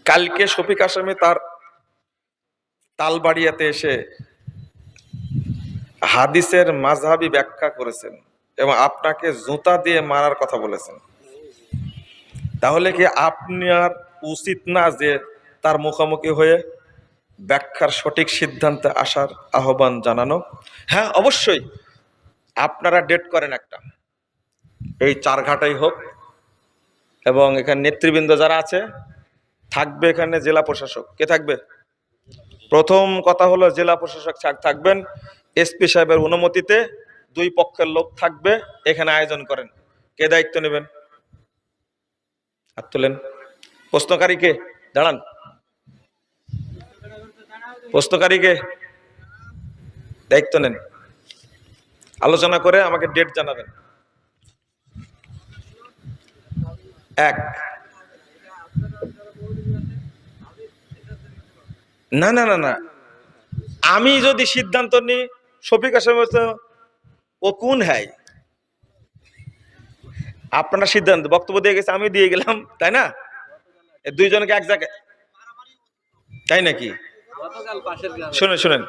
কালকে শফিক আসামি তার তালবাড়িয়াতে এসে হাদিসের মাযহাবী ব্যাখ্যা করেছেন এবং আপনাকে জুতা দিয়ে মারার কথা বলেছেন। তাহলে কি আপনার উচিত না যে তার মুখোমুখি হয়ে ব্যাখ্যার সঠিক সিদ্ধান্তে আসার আহ্বান জানানো? হ্যাঁ, অবশ্যই আপনারা ডেট করেন একটা, এই চারঘাটাই হোক, এবং এখানে নেতৃবৃন্দ যারা আছে থাকবে, এখানে জেলা প্রশাসক কে থাকবে? প্রথম কথা হলো জেলা প্রশাসক থাকবেন, এসপি সাহেবের অনুমতিতে 2 পক্ষের লোক থাকবে, এখানে আয়োজন করেন। কে দায়িত্ব নেবেন? হাত তোলেন। প্রশ্নকারী কে? দাঁড়ান। প্রশ্নকারী কে? দায়িত্ব নেন, আলোচনা করে আমাকে ডেট জানাবেন। 1 না না না না, আমি যদি সিদ্ধান্ত নিই, শফিক আসামি ও কোন হ্যায়, আপনারা সিদ্ধান্ত বক্তব্য দিয়ে গেছে, আমি দিয়ে গেলাম, তাই না? দুইজনকে এক জায়গায়, তাই নাকি? শুনেন শুনেন,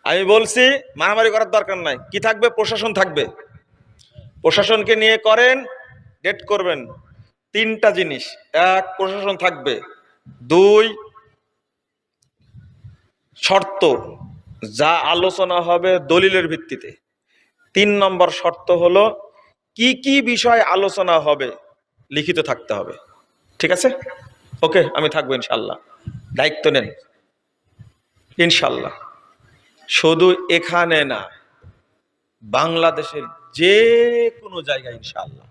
আমি বলছি মারামারি করার দরকার নাই। কি থাকবে? প্রশাসন থাকবে, প্রশাসনকে নিয়ে করেন, ডেট করবেন। 3টা জিনিস: 1 প্রশাসন থাকবে, 2 শর্ত, যা আলোচনা হবে দলিলের ভিত্তিতে, 3 নম্বর শর্ত হলো কি কি বিষয় আলোচনা হবে লিখিত থাকতে হবে। ঠিক আছে? ওকে, আমি থাকবো ইনশাল্লাহ। দায়িত্ব নেন ইনশাল্লাহ। শুধু এখানে না, বাংলাদেশের যে কোনো জায়গায় ইনশাল্লাহ।